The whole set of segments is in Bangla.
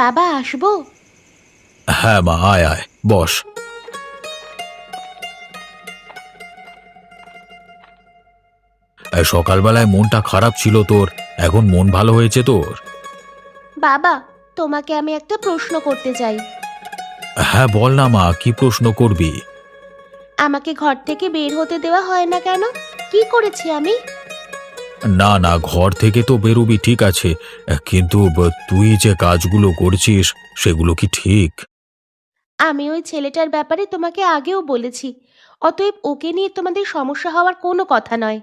বাবা, আসবো? হ্যাঁ মা, আয় আয়, বস। সকালবেলায় মনটা খারাপ ছিল তোর, এখন মন ভালো হয়েছে তোর? বাবা, তোমাকে আমি একটা প্রশ্ন করতে চাই। হ্যাঁ বল না মা, কি প্রশ্ন করবি? আমাকে ঘর থেকে বের হতে দেওয়া হয় না কেন? কি করেছি আমি? না না, ঘর থেকে তো বেরোবি ঠিক আছে, কিন্তু তুই যে কাজগুলো করছিস সেগুলো কি ঠিক? আমি ওই ছেলেটার ব্যাপারে তোমাকে আগেও বলেছি। অতএব ওকে নিয়ে তোমাদের সমস্যা হওয়ার কোনো কথা নয়।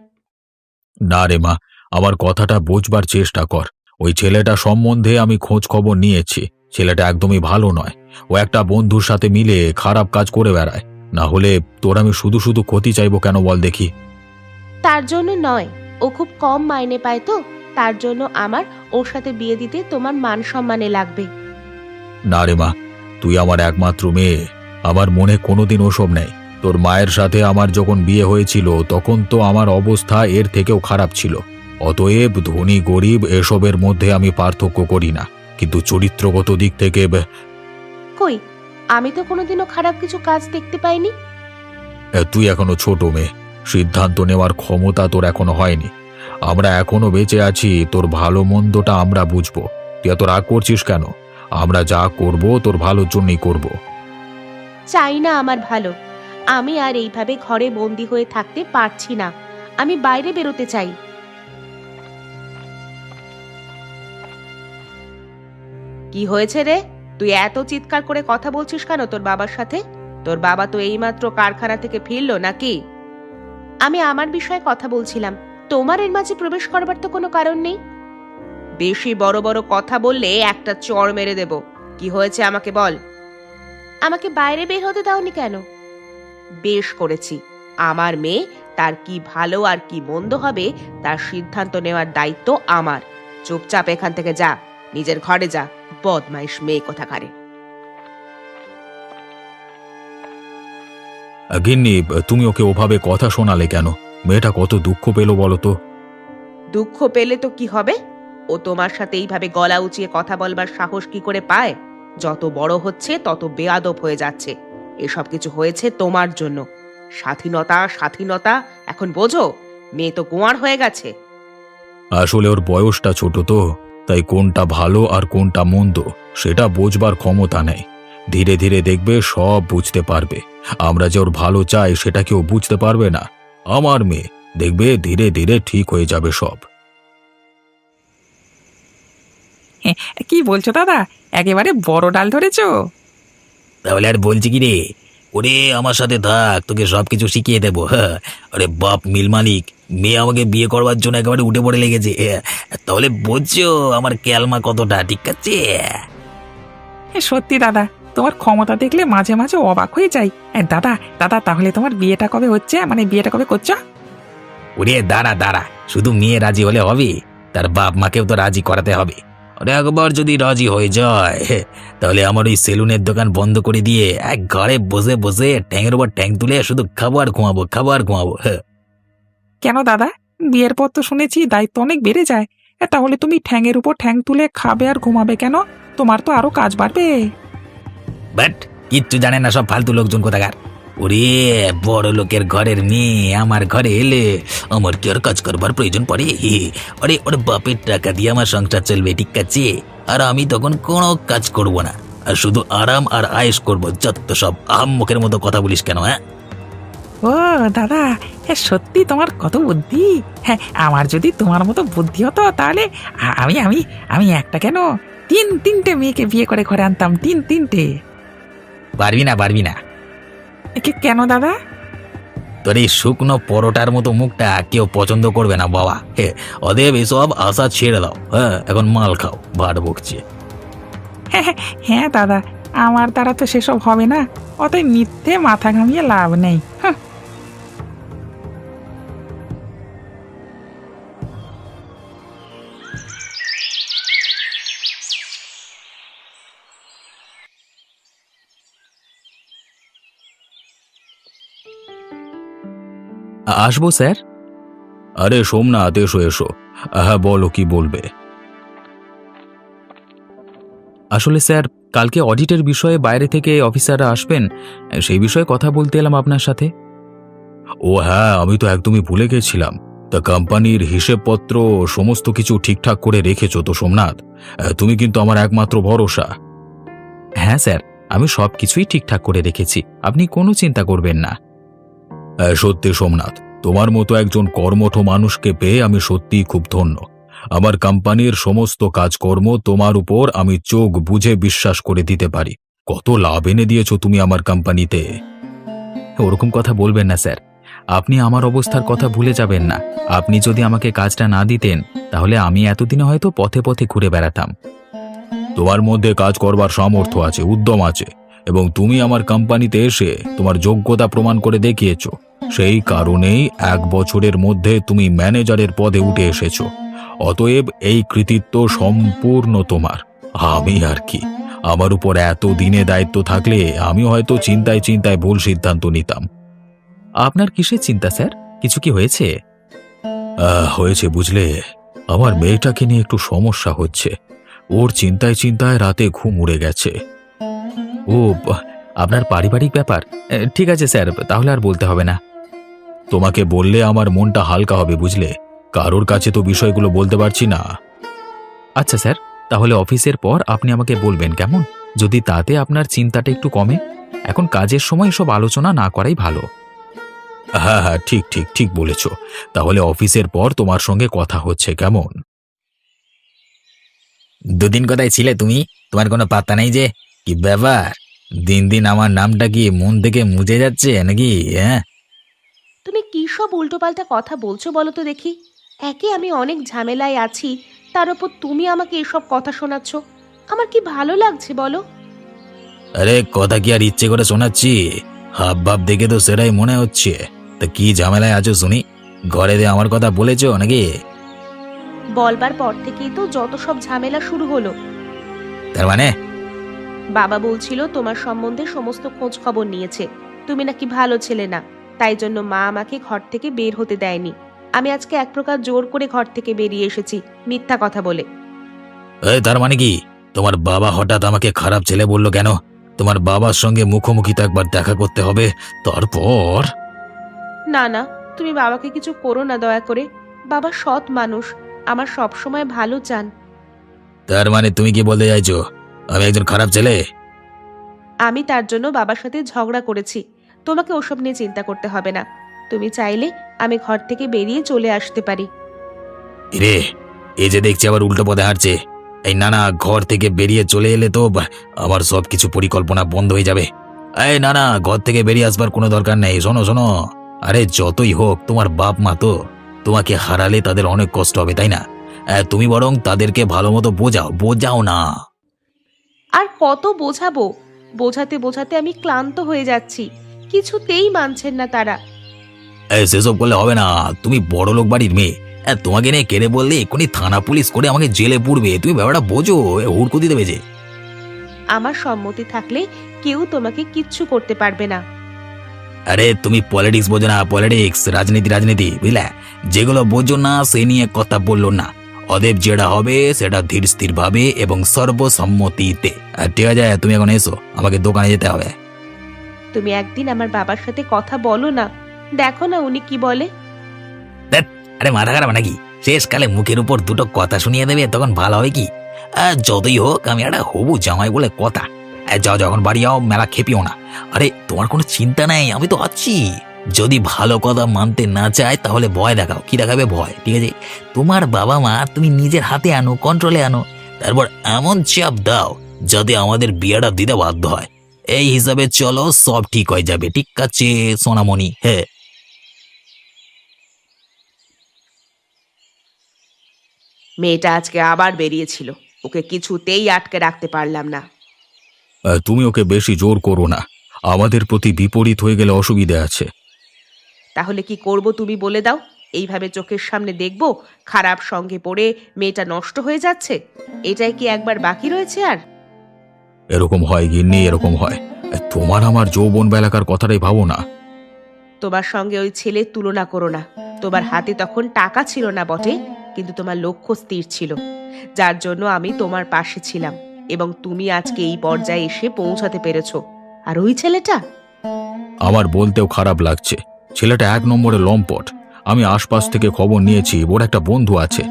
না রে মা, আমার কথাটা বোঝবার চেষ্টা কর। ওই ছেলেটা সম্বন্ধে আমি খোঁজ খবর নিয়েছি। ছেলেটা একদমই ভালো নয়। ও একটা বন্ধুর সাথে মিলে খারাপ কাজ করে বেড়ায়। না হলে তোর আমি শুধু শুধু ক্ষতি চাইবো কেন বল দেখি? তার জন্য নয়, ও খুব কম মাইনে পায় তো, তার জন্য আমার ওর সাথে বিয়ে দিতে তোমার মান সম্মানে লাগবে। না রে মা, তুই আমার একমাত্র মেয়ে। আমার মনে কোনোদিন ওসব নেই। তোর মায়ের সাথে আমার যখন বিয়ে হয়েছিল তখন তো আমার অবস্থা এর থেকেও খারাপ ছিল। অতএব ধনী গরিব এসবের মধ্যে আমি পার্থক্য করি না, কিন্তু চরিত্রগত দিক থেকে কই, আমি তো কোনোদিনও খারাপ কিছু কাজ দেখতে পাইনি। তুই এখনো ছোট মেয়ে, সিদ্ধান্ত নেওয়ার ক্ষমতা তোর এখনো হয়নি। আমরা এখনো বেঁচে আছি, তোর ভালো মন্দটা আমরা বুঝবো। তুই এত রাগ করছিস কেন? আমরা যা করব তোর ভালোর জন্যই করব। চাই না আমার ভালো। আমি আর এইভাবে ঘরে বন্দি হয়ে থাকতে পারছি না। আমি বাইরে বেরোতে চাই। কি হয়েছে রে? তুই এত চিৎকার করে কথা বলছিস কেন তোর বাবার সাথে? তোর বাবা তো এইমাত্র কারখানা থেকে ফিরলো নাকি? আমি আমার বিষয়ে কথা বলছিলাম, তোমার এর মাঝে প্রবেশ করবার তো কোনো কারণ নেই। বেশি বড় বড় কথা বললে একটা চড় মেরে দেব। কি হয়েছে আমাকে বল। আমাকে বাইরে বের হতে দাওনি কেন? বেশ করেছি। আমার মেয়ে, তার কি ভালো আর কি মন্দ হবে তার সিদ্ধান্ত নেওয়ার দায়িত্ব আমার। চুপচাপ এখান থেকে যা, নিজের ঘরে যা। বদমাইশ মেয়ে কোথাকারে। গিন্নি, তুমি ওকে ওভাবে কথা শোনালে কেন? মেয়েটা কত দুঃখ পেল বলো তো। দুঃখ পেলে তো কি হবে? ও তোমার সাথে এইভাবে গলা উঁচিয়ে কথা বলবার সাহস কি করে পায়? যত বড় হচ্ছে তত বেয়াদব হয়ে যাচ্ছে। এসব কিছু হয়েছে তোমার জন্য। স্বাধীনতা স্বাধীনতা, এখন বোঝো? মেয়ে তো গোয়ার হয়ে গেছে। আসলে ওর বয়সটা ছোট তো, তাই কোনটা ভালো আর কোনটা মন্দ সেটা বোঝবার ক্ষমতা নেই। ধীরে ধীরে দেখবে সব বুঝতে পারবে। আমরা যে ওর ভালো চাই সেটা কেউ বুঝতে পারবে না। আমার মেয়ে, দেখবে ধীরে ধীরে ঠিক হয়ে যাবে সব। হ্যাঁ, কি বলছো দাদা? একেবারে বড় ডাল ধরেছো। তাহলে আর বলছি কি রে? ওরে আমার সাথে থাক, তোকে সবকিছু শিখিয়ে দেবো। হ্যাঁ, আরে বাপ মিল মালিক, মেয়ে আমাকে বিয়ে করবার জন্য একেবারে উঠে পড়ে লেগেছে। তাহলে বুঝছো আমার ক্যালমা কতটা, ঠিক আছে? সত্যি দাদা, তোমার ক্ষমতা দেখলে মাঝে মাঝে অবাক হয়ে যাই। দাদা দাদা, তাহলে তোমার বিয়েটা কবে হচ্ছে, মানে বিয়েটা কবে করছো? ওরে দাঁড়া দাঁড়া, শুধু মেয়ে রাজি হলে হবে? তার বাপ মাকেও তো রাজি করাতে হবে। ওরে একবার যদি রাজি হয়ে যায়, তাহলে আমার ওই সেলুনের দোকান বন্ধ করে দিয়ে এক ঘরে বসে বসে ট্যাংয়ের উপর ট্যাং তুলে শুধু খাবার ঘুমাবো, খাবার ঘুমাবো। কেন দাদা? বিয়ের পর তো শুনেছি দায়িত্ব অনেক বেড়ে যায়। তাহলে তুমি ঠ্যাংয়ের উপর ঠ্যাং তুলে খাবে আর ঘুমাবে কেন? তোমার তো আরো কাজ বাড়বে। বাট কিচ্ছু জানে না সব ফালতু লোকজন কোথাকার। ওরে বড় লোকের ঘরের মেয়ে আমার ঘরে এলে আমার কি আর কাজ করবার প্রয়োজন পড়ে? আরে ওর বাপের টাকা দিয়ে আমার সংসার চলবে, ঠিক আছে? আর আমি তখন কোনো কাজ করব না, আর শুধু আরাম আর আয়েশ করবো। যত সব আহাম্মকের মতো কথা বলিস কেন? হ্যাঁ, ও দাদা, সত্যি তোমার কত বুদ্ধি! হ্যাঁ, আমার যদি তোমার মতো বুদ্ধি হতো তাহলে আমি আমি আমি একটা কেন, তিনটে মেয়েকে বিয়ে করে ঘরে আনতাম, তিনটে। পারবি না, পারবি না। কেন দাদা? তোর এই শুকনো পরোটার মতো মুখটা কেউ পছন্দ করবে না বাবা। অতএব এসব আশা ছেড়ে দাও। হ্যাঁ, এখন মাল খাও, ভাট বকছে। হ্যাঁ দাদা, আমার দ্বারা তো সেসব হবে না। অতএব মিথ্যে মাথা ঘামিয়ে লাভ নেই। হাহ। আসবো স্যার? আরে সোমনাথ, এসো এসো। হ্যাঁ বলো, কি বলবে? আসলে স্যার, কালকে অডিটের বিষয়ে বাইরে থেকে অফিসাররা আসবেন, সেই বিষয়ে কথা বলতে এলাম আপনার সাথে। ও হ্যাঁ, আমি তো একদমই ভুলে গেছিলাম। তা কোম্পানির হিসেবপত্র সমস্ত কিছু ঠিকঠাক করে রেখেছো তো সোমনাথ? তুমি কিন্তু আমার একমাত্র ভরসা। হ্যাঁ স্যার, আমি সবকিছুই ঠিকঠাক করে রেখেছি, আপনি কোনো চিন্তা করবেন না। সত্যি সোমনাথ, তোমার মতো একজন কর্মঠ মানুষকে পেয়ে আমি সত্যিই খুব ধন্য। আমার কোম্পানির সমস্ত কাজকর্ম তোমার উপর আমি চোখ বুজে বিশ্বাস করে দিতে পারি। কত লাভ এনে দিয়েছো তুমি আমার কোম্পানিতে। ওরকম কথা বলবেন না স্যার, আপনি আমার অবস্থার কথা ভুলে যাবেন না। আপনি যদি আমাকে কাজটা না দিতেন, তাহলে আমি এতদিনে হয়তো পথে পথে ঘুরে বেড়াতাম। তোমার মধ্যে কাজ করবার সামর্থ্য আছে, উদ্যম আছে, এবং তুমি আমার কোম্পানিতে এসে তোমার যোগ্যতা প্রমাণ করে দেখিয়েছো। সেই কারণেই 1 বছরের মধ্যে তুমি ম্যানেজারের পদে উঠে এসেছো। অতএব এই কৃতিত্ব সম্পূর্ণ তোমার। আমি আর কি, আমার উপর এত দিনে দায়িত্ব থাকলে আমি হয়তো চিন্তায় চিন্তায় ভুল সিদ্ধান্ত নিতাম। আপনার কিসের চিন্তা স্যার? কিছু কি হয়েছে? হয়েছে বুঝলে, আমার মেয়েটাকে নিয়ে একটু সমস্যা হচ্ছে। ওর চিন্তায় চিন্তায় রাতে ঘুম উড়ে গেছে। ও, আপনার পারিবারিক ব্যাপার। ঠিক আছে স্যার, তাহলে আর বলতে হবে না। তোমাকে বললে আমার মনটা হালকা হবে বুঝলে, কারোর কাছে তো বিষয়গুলো বলতে পারছি না। আচ্ছা স্যার, তাহলে অফিসের পর আপনি আমাকে বলবেন কেমন, যদি তাতে আপনার চিন্তাটা একটু কমে। এখন কাজের সময় সব আলোচনা না করাই ভালো। হ্যাঁ হ্যাঁ, ঠিক ঠিক ঠিক বলেছ। তাহলে অফিসের পর তোমার সঙ্গে কথা হচ্ছে কেমন? দুদিন কোথায় ছিলে তুমি? তোমার কোনো পাত্তা নেই যে। কি ব্যাপার, দিন দিন আমার নামটা কি মন থেকে মুছে যাচ্ছে নাকি? হ্যাঁ, তুমি কি সব উল্টোপাল্টা কথা বলছো বলো তো দেখি। একে আমি অনেক ঝামেলায় আছি, তার উপর তুমি আমাকে এসব কথা শোনাচ্ছ। আমার কি ভালো লাগছে বলো? আরে কথা কি আর ইচ্ছে করে শোনাচ্ছি? হাব ভাব দেখে তো সেটাই মনে হচ্ছে। তা কি ঝামেলায় আছো শুনি? ঘরে দিয়ে আমার কথা বলেছো নাকি? বলবার পর থেকেই তো যত সব ঝামেলা শুরু হলো। তার মানে? বাবা বলছিল তোমার সম্বন্ধে সমস্ত খোঁজ খবর নিয়েছে, তুমি নাকি ভালো ছেলে না, তাই জন্য মা আমাকে ঘর থেকে বের হতে দেয়নি। আমি আজকে এক প্রকার জোর করে ঘর থেকে বেরিয়ে এসেছি, মিথ্যা কথা বলে। তার মানে কি? তোমার বাবা হঠাৎ আমাকে খারাপ ছেলে বললো কেন? তোমার বাবার সঙ্গে মুখোমুখি তো একবার দেখা করতে হবে, তারপর। না না, তুমি বাবাকে কিছু করো না দয়া করে। বাবা সৎ মানুষ, আমার সব সময় ভালো চান। তার মানে তুমি কি বলতে চাইছো আমি একজন খারাপ ছেলে? আমি তার জন্য বাবার সাথে ঝগড়া করেছি। তোমাকে ওসব নিয়ে চিন্তা করতে হবে না। তুমি চাইলে আমি ঘর থেকে বেরিয়ে চলে আসতে পারি। রে, এই যে দেখছি আবার উল্টো পথে হাঁটছে। এই না না, ঘর থেকে বেরিয়ে চলে এলে তো আমার সব কিছু পরিকল্পনা বন্ধ হয়ে যাবে। এই না না, ঘর থেকে বেরিয়ে আসবার কোনো দরকার নেই। শোনো শোনো, আরে যতই হোক তোমার বাপ মা তো, তোমাকে হারালে তাদের অনেক কষ্ট হবে তাই না? তুমি বরং তাদেরকে ভালো মতো বোঝাও, বোঝাও না। আর কত বোঝাবো? বোঝাতে বোঝাতে আমি ক্লান্ত হয়ে যাচ্ছি, কিছুতেই মানছেন না তারা। সেসব করলে হবে না, তুমি বড় লোক বাড়ির মেয়ে। তোমাকে নিয়ে কেড়ে বললে এক্ষুনি থানা পুলিশ করে আমাকে জেলে পুরবে। তুমি ব্যাপারটা বোঝো, হুড়কুতি দেবে যে। আমার সম্মতি থাকলে কেউ তোমাকে কিচ্ছু করতে পারবে না। আরে তুমি পলিটিক্স বোঝো না, পলিটিক্স, রাজনীতি রাজনীতি বুঝলে। যেগুলো বোঝো না সে নিয়ে কথা বললো না। অদেব যেটা হবে সেটা ধীর স্থির ভাবে এবং সর্বসম্মতিতে। ঠিক আছে, তুমি এখন এসো, আমাকে দোকানে যেতে হবে। তুমি একদিন আমার বাবার সাথে কথা বলো না, দেখো না উনি কি বলে। ধ্যাৎ, আরে মাথা খারাপ নাকি? শেষকালে মুখের উপর দুটো কথা শুনিয়ে দেবে, তখন ভালো হবে কি? যতই হোক আমি একটা হবু জামাই বলে কথা। যাও যখন বাড়ি যাও, মেলা খেপিও না। আরে তোমার কোনো চিন্তা নাই, আমি তো আছি। যদি ভালো কথা মানতে না চায় তাহলে ভয় দেখাও। কি দেখাবে? ভয়। ঠিক আছে, তোমার বাবা মা তুমি নিজের হাতে আনো, কন্ট্রোলে আনো, তারপর এমন চাপ দাও যাতে আমাদের বিয়েটা দিতে বাধ্য হয়। এই হিসাবে চলো, সব ঠিক হয়ে যাবে। ঠিক আছে সোনামণি? হ্যাঁ। মেয়েটা আজকে আবার বেরিয়েছিল, ওকে কিছুতেই আটকে রাখতে পারলাম না। তুমি ওকে বেশি জোর করো না, আমাদের প্রতি বিপরীত হয়ে গেলে অসুবিধে আছে। তাহলে কি করব তুমি বলে দাও? এইভাবে চোখের সামনে দেখব খারাপ সঙ্গে পড়ে মেয়েটা নষ্ট হয়ে যাচ্ছে? এটাই কি একবার বাকি রয়েছে আর? এরকম হয় গিন্নি, এরকম হয়। তোমার আমার যৌবন বেলাকার কথাটাই ভাবো না। তোমার সঙ্গে ওই ছেলের তুলনা করো না। তোমার হাতে তখন টাকা ছিল না বটে, কিন্তু তোমার লক্ষ্য স্থির ছিল, যার জন্য আমি তোমার পাশে ছিলাম। এবং তুমি আজকে এই পর্যায়ে এসে পৌঁছাতে পেরেছো। আর ওই ছেলেটা, আমার বলতেও খারাপ লাগছে, ছেলেটা এক নম্বরে লম্পট। আমি আশপাশ থেকে খবর নিয়েছি ওর একটা বন্ধু আছে,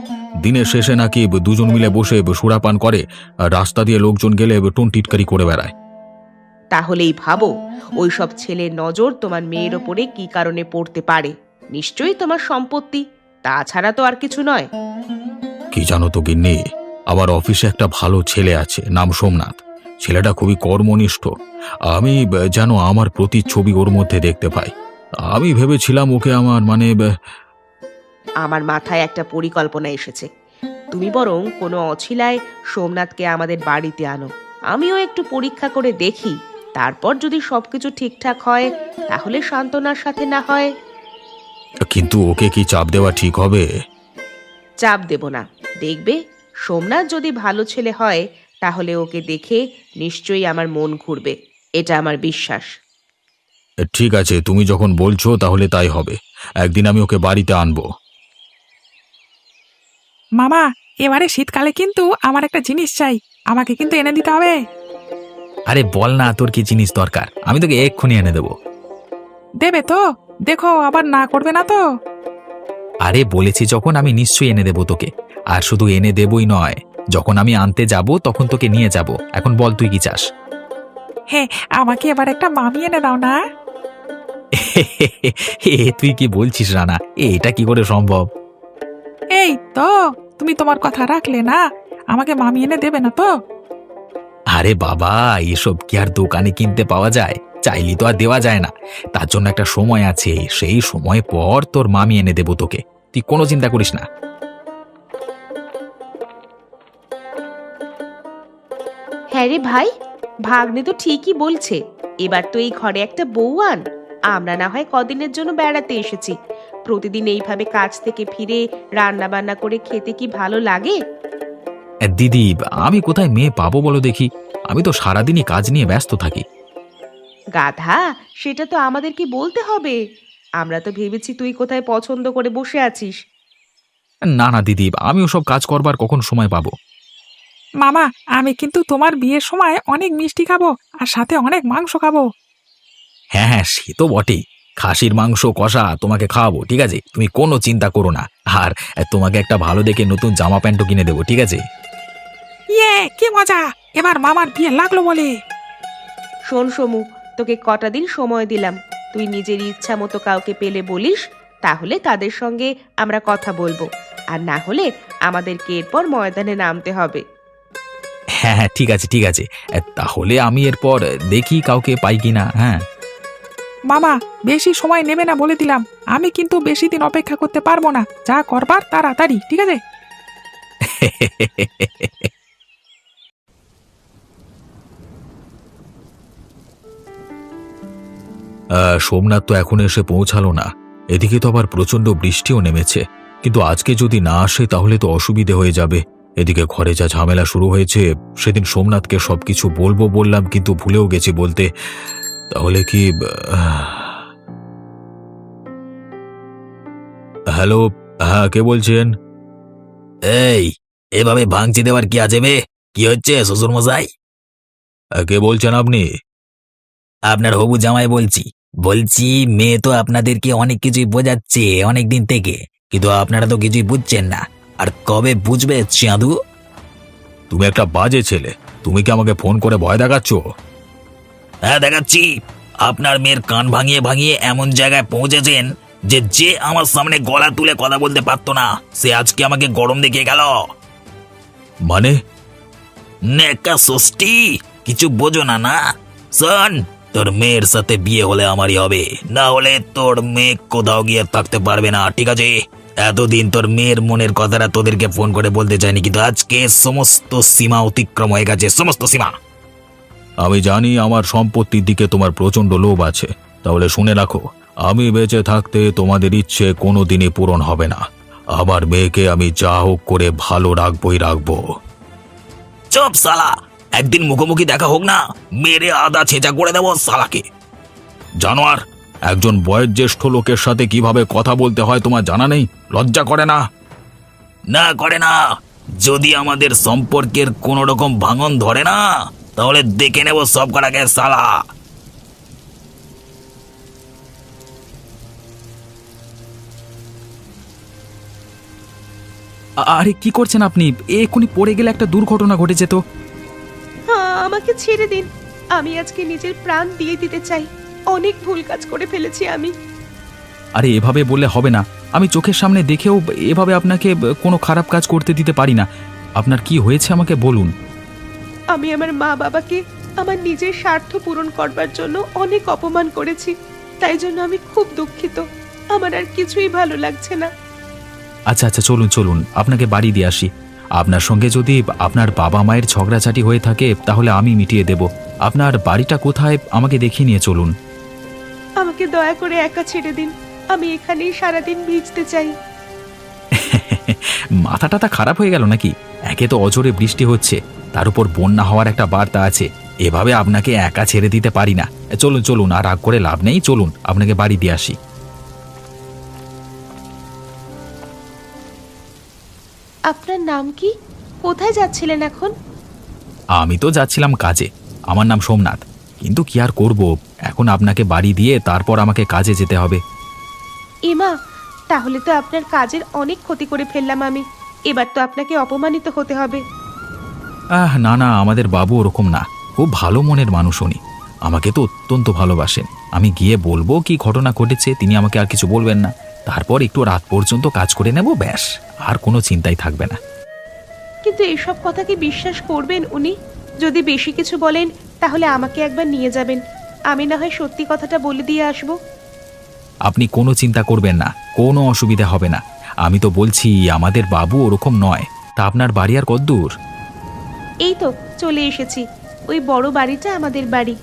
দিনের শেষে নাকি দুজন মিলে বসে সুরাপান করে, আর রাস্তা দিয়ে লোকজন গেলে টুন টিটকারি করে বেড়ায়। তাহলেই ভাবো ওইসব ছেলের নজর তোমার মেয়ের ওপরে কি কারণে পড়তে পারে। নিশ্চয়ই তোমার সম্পত্তি, তাছাড়া তো আর কিছু নয়। কি জানো তো গিন্নি, আমার অফিসে একটা ভালো ছেলে আছে, নাম সোমনাথ। ছেলেটা খুবই কর্মনিষ্ঠ। আমি যেন আমার প্রতিচ্ছবি ওর মধ্যে দেখতে পাই। আমি ভেবেছিলাম ওকে আমার আমার মাথায় একটা পরিকল্পনা এসেছে। তুমি বরং কোনো অছিলায় সোমনাথকে আমাদের বাড়িতে আনো, আমিও একটু পরীক্ষা করে দেখি। তারপর যদি সবকিছু ঠিকঠাক হয় তাহলে সান্ত্বনার সাথে না হয়। কিন্তু ওকে কি চাপ দেওয়া ঠিক হবে? চাপ দেব না, দেখবে সোমনাথ যদি ভালো ছেলে হয় তাহলে ওকে দেখে নিশ্চয়ই আমার মন ঘুরবে, এটা আমার বিশ্বাস। ঠিক আছে, তুমি যখন বলছো তাহলে তাই হবে। একদিন আমি ওকে বাড়িতে আনবো। মামা, এবারে শীতকালে কিন্তু আমার একটা জিনিস চাই, আমাকে কিন্তু এনে দিতে হবে। আরে বল না তোর কি জিনিস দরকার, আমি তোকে এক্ষুনি এনে দেবো। দেবে তো? দেখো আবার না করবে না তো? আরে বলেছি যখন আমি নিশ্চয়ই এনে দেবো তোকে। আর শুধু এনে দেবই নয়, যখন আমি আনতে যাব তখন তোকে নিয়ে যাব। এখন বল তুই কি চাস? হ্যাঁ, আমাকে এবার একটা মামি এনে দাও না। তুই কি বলছিস রানা, এটা কি করে সম্ভব? এই তো, তুমি তোমার কথা রাখলে না, আমাকে মামি এনে দেবে না তো? আরে বাবা, এসব কি আর দোকানে কিনতে পাওয়া যায়? চাইলে তো আর দেওয়া যায় না। তার জন্য একটা সময় আছে, সেই সময় পর তোর মামি এনে দেবো তোকে। তুই কোনো চিন্তা করিস না। হ্যাঁ রে ভাই, ভাগ্নে তো ঠিকই বলছে। এবার তো এই ঘরে একটা বউ আন। আমরা না হয় কদিনের জন্য বেড়াতে এসেছি, প্রতিদিন এইভাবে কাজ থেকে ফিরে রান্না বান্না করে খেতে কি ভালো লাগে? দিদি, আমি কোথায় মেয়ে পাবো বলো দেখি? আমি তো সারাদিনই কাজ নিয়ে ব্যস্ত থাকি। গাধা, সেটা তো আমাদেরকে বলতে হবে। আমরা তো ভেবেছি তুই কোথায় পছন্দ করে বসে আছিস। না না দিদি, আমি ওসব কাজ করবার কখন সময় পাবো? মামা, আমি কিন্তু তোমার বিয়ের সময় অনেক মিষ্টি খাবো, আর সাথে অনেক মাংস খাবো। হ্যাঁ হ্যাঁ, সে তো বটেই। খাসির মাংস কষা তোমাকে খাওয়াবো, ঠিক আছে? তুমি কোনো চিন্তা করো না। আর তোমাকে একটা ভালো দেখে নতুন জামা প্যান্টও কিনে দেবো, ঠিক আছে? ইয়ে, কি মজা! এবার মামার বিয়ে লাগলো বলে। শোন সমু, তোকে কটা দিন সময় দিলাম। তুই নিজের ইচ্ছা মতো কাউকে পেলে বলিস, তাহলে তাদের সঙ্গে আমরা কথা বলবো। আর না হলে আমাদেরকে এরপর ময়দানে নামতে হবে। হ্যাঁ হ্যাঁ, ঠিক আছে ঠিক আছে। তাহলে আমি এরপর দেখি কাউকে পাই কিনা। হ্যাঁ। মামা, বেশি সময় নেবে না বলে দিলাম, আমি কিন্তু বেশি দিন অপেক্ষা করতে পারবো না। যা করবার তাড়াতাড়ি, ঠিক আছে? সোমনাথ তো এখন এসে পৌঁছালো না। এদিকে তো আবার প্রচণ্ড বৃষ্টিও নেমেছে। কিন্তু আজকে যদি না আসে তাহলে তো অসুবিধে হয়ে যাবে। এদিকে ঘরে যা ঝামেলা শুরু হয়েছে, সেদিন সোমনাথকে সবকিছু বলবো বললাম কিন্তু ভুলেও গেছি বলতে। তাহলে কি হ্যালো, হ্যাঁ কে বলছেন? এই, এভাবে ভাঙচি দেওয়ার কি আছে বে? কি হচ্ছে শ্বশুর মশাই? কে বলছেন আপনি? আপনার হবু জামাই বলছি। বলছি, মেয়ে তো আপনাদেরকে অনেক কিছুই বোঝাচ্ছে অনেক দিন থেকে, কিন্তু আপনারা তো কিছুই বুঝছেন না। আর কবে বুঝবে চাঁদু? তুমি একটা বাজে ছেলে। তুমি কি আমাকে ফোন করে ভয় দেখাচ্ছ? হ্যাঁ দেখাচ্ছি। আপনার মেয়ের কান ভাঙিয়ে ভাঙিয়ে এমন জায়গায় পৌঁছেছেন যে যে আমার সামনে গলা তুলে কথা বলতে পারতো না, সে আজকে আমাকে গরম দেখিয়ে গেল। মানে? নেকা ষষ্ঠী, কিছু বোঝো না না? শোন, তোর মেয়ের সাথে বিয়ে হলে আমারই হবে, না হলে তোর মেয়ে কোথাও গিয়ে থাকতে পারবে না, ঠিক আছে? এতদিন তোর মেয়ের মনের কথাটা তোদেরকে ফোন করে বলতে চাইনি, কিন্তু আজকে সমস্ত সীমা অতিক্রম হয়ে গেছে, সমস্ত সীমা। আমি জানি আমার সম্পত্তির দিকে তোমার প্রচণ্ড লোভ আছে। তাহলে শুনে রাখো, আমি বেঁচে থাকতে তোমাদের ইচ্ছে কোনো দিনই পূরণ হবে না। আমার মেয়েকে আমি যা হোক করে ভালো রাখবই রাখবো। চুপ শালা, একদিন মুখোমুখি দেখা হোক না, মেরে আদা ছেঁচা করে দেবো শালাকে। জানোয়ার, একজন বয়োজ্যেষ্ঠ লোকের সাথে কিভাবে কথা বলতে হয় তোমার জানা নেই? লজ্জা করে না? না করে না, যদি আমাদের সম্পর্কের কোনো রকম ভাঙন ধরে না, তাহলে দেখে নেব সব কটাকে সালা। আরে কি করছেন আপনি? এক্ষুনি পড়ে গেলে একটা দুর্ঘটনা ঘটে যেত। আমাকে ছেড়ে দিন। আমি আজকে নিজের প্রাণ দিয়ে দিতে চাই। অনেক ভুল কাজ করে ফেলেছি আমি। আরে এভাবে বললে হবে না। আমি চোখের সামনে দেখেও এভাবে আপনাকে কোনো খারাপ কাজ করতে দিতে পারি না। আপনার কি হয়েছে আমাকে বলুন। আমি আমার মা বাবাকে আমার নিজের স্বার্থ পূরণ করবার জন্য অনেক অপমান করেছি। তাই জন্য আমি খুব দুঃখিত। আমার আর কিছুই ভালো লাগছে না। আচ্ছা আচ্ছা, চলুন চলুন, আপনাকে বাড়ি দিয়ে আসি। আপনার সঙ্গে যদি আপনার বাবা মায়ের ঝগড়াঝাটি হয়ে থাকে তাহলে আমি মিটিয়ে দেব। আপনার বাড়িটা কোথায় আমাকে দেখিয়ে নিয়ে চলুন। আমাকে দয়া করে একা ছেড়ে দিন। আমি এখানেই সারাদিন ভিজতে চাই। মাথা টাথা খারাপ হয়ে গেল নাকি? একে তো অজোরে বৃষ্টি হচ্ছে, তার উপর বন্যা হওয়ার একটা বার্তা আছে। এভাবে আপনাকে একা ছেড়ে দিতে পারি না। চলুন চলুন, আর রাগ করে লাভ নেই, চলুন আপনাকে বাড়ি দিয়ে আসি। আপনার নাম কি? কোথায় যাচ্ছিলেন এখন? আমি তো যাচ্ছিলাম কাজে। আমার নাম সোমনাথ। কিন্তু কি আর করব, এখন আপনাকে বাড়ি দিয়ে তারপর আমাকে কাজে যেতে হবে। এমা, তাহলে তো আপনার কাজের অনেক ক্ষতি করে ফেললাম আমি। এবার তো আপনাকে অপমানিত হতে হবে। না না, আমাদের বাবু ওরকম না, খুব ভালো মনের মানুষ উনি। আমাকে তো অত্যন্ত ভালোবাসেন। আমি গিয়ে বলবো কি ঘটনা ঘটেছে, তিনি আমাকে আর কিছু বলবেন না। তারপর একটু রাত পর্যন্ত কাজ করে নেব, ব্যাস, আর কোনো চিন্তাই থাকবে না। কিন্তু এসব কথা কি বিশ্বাস করবেন উনি? যদি বেশি কিছু বলেন তাহলে আমাকে একবার নিয়ে যাবেন। আমি না হয় সত্যি কথাটা বলে দিয়ে আসবো। আপনি কোনো চিন্তা করবেন না, কোনো অসুবিধা হবে না। আমি তো বলছি আমাদের বাবু ওরকম নয়। তা আপনার বাড়ি আর কতদূর? এই তো চলে এসেছি। ওই বড় বাড়িটা আমাদের বাড়ি।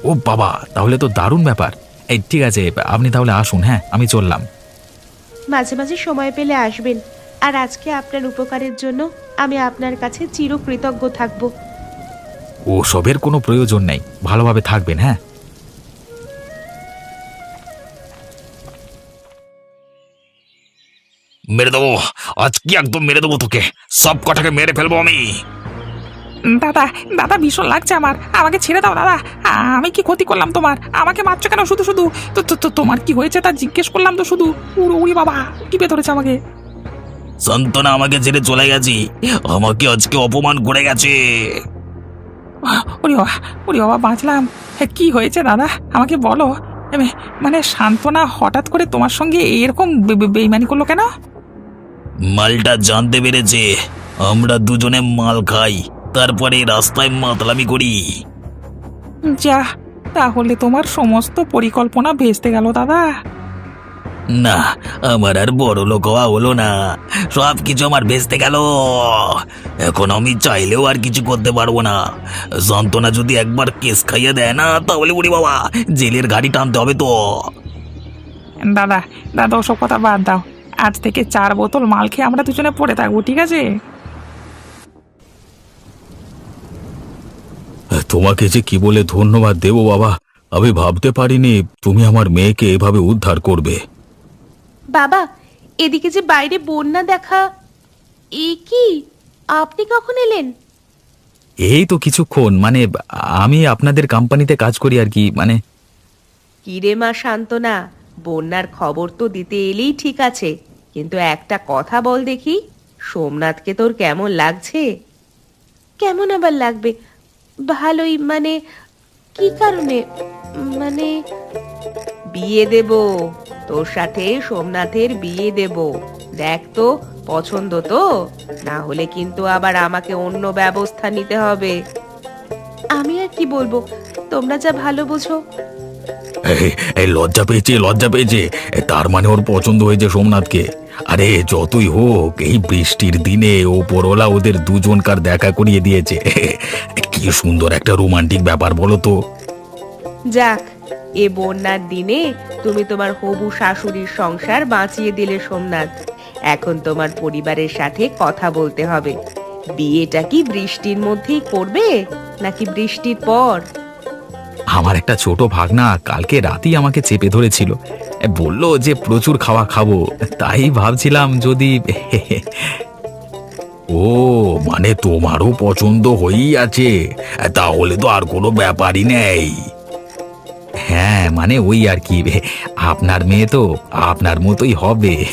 ও বাবা, তাহলে তো দারুণ ব্যাপার। এই ঠিক আছে, আপনি তাহলে আসুন। হ্যাঁ, আমি চললাম। মাঝে মাঝে সময় পেলে আসবেন। আর আজকে আপনার উপকারের জন্য আমি আপনার কাছে চিরকৃতজ্ঞ থাকব। ও সবের কোনো প্রয়োজন নেই, ভালোভাবে থাকবেন। হ্যাঁ, মেরে দেবো, আজকে একদম মেরে দেবো তোকে। সব কটাকে মেরে ফেলবো আমি। দাদা দাদা ভীষণ লাগছে আমার, আমাকে ছেড়ে দাও দাদা। আমি কি ক্ষতি করলাম তোমার? আমাকে মারছো কেন শুধু শুধু? তোমার কি হয়েছে তা জিজ্ঞেস করলাম তো শুধু। উড়ি বাবা, টিপে ধরেছে আমাকে। সান্তনা আমাকে ছেড়ে চলে গেছি, আমাকে আজকে অপমান করে গেছে। ওরে বাবা, বাঁচলাম। কি হয়েছে দাদা আমাকে বলো। মানে সান্ত্বনা হঠাৎ করে তোমার সঙ্গে এরকম বেইমানি করলো কেন? মালটা জানতে পেরেছে আমরা দুজনে মাল খাই, তারপরে রাস্তায় মাতলামি করি। যা, তাহলে তোমার সমস্ত পরিকল্পনা ভেস্তে গেল দাদা। না, আমার আর বড় লোক হওয়া হলো না, সব কিছু আমার ভেস্তে গেল। এখন আমি চাইলেও আর কিছু করতে পারবো না। সান্তনা যদি একবার কেস খাইয়ে দেয় না, তাহলে উড়ি বাবা, জেলের গাড়ি টানতে হবে তো। দাদা দাদা ওসব কথা বাদ দাও। আজ থেকে 4 বোতল মাল খেয়ে আমরা দুজনে পড়ে থাকবো, ঠিক আছে? তোমাকে যে কি বলে ধন্যবাদ দেব বাবা। আমি ভাবতে পারিনি তুমি আমার মেয়েকে এভাবে উদ্ধার করবে। বাবা, এদিকে যে বাইরে বন্যা দেখা। এ কি, আপনি কখন এলেন? এই তো কিছুক্ষণ, মানে আমি আপনাদের কোম্পানিতে কাজ করি আর কি, মানে। কিরে মা শান্তনা, বন্যার খবর তো দিতে এলেই ঠিক আছে, কিন্তু একটা কথা বল দেখি, সোমনাথকে তোর কেমন লাগছে? কেমন আবার লাগবে? ভালোই। মানে কি কারণে? মানে বিয়ে দেব, তোর সাথে সোমনাথের বিয়ে দেব। দেখ তো পছন্দ তো, না হলে কিন্তু আবার আমাকে অন্য ব্যবস্থা নিতে হবে। আমি আর কি বলবো, তোমরা যা ভালো বুঝো। এই লজ্জা পেয়েছে, লজ্জা পেয়েছে। তার মানে ওর পছন্দ হয়েছে সোমনাথকে। আরে যতই হোক, এই বৃষ্টির দিনে ওপরওয়ালা ওদের দুজনকার দেখা করিয়ে দিয়েছে। কি সুন্দর একটা রোমান্টিক ব্যাপার বলো তো। যাক, এ বন্যার দিনে তুমি তোমার হবু শাশুড়ির সংসার বাঁচিয়ে দিলে সোমনাথ। এখন তোমার পরিবারের সাথে কথা বলতে হবে। বিয়েটা কি বৃষ্টির মধ্যেই করবে নাকি বৃষ্টির পর? আমার একটা ছোট ভাগনা কালকে রাতেই আমাকে চেপে ধরেছিল, বলল যে প্রচুর খাওয়া খাবো। তাই ভাবছিলাম যদি। ও, মানে তোমারও পছন্দ হয়েই আছে, তাহলে তো আর কোনো ব্যাপারই নেই। হ্যাঁ মানে ওই আর কি, আপনার মেয়ে তো আপনার মতোই হবে।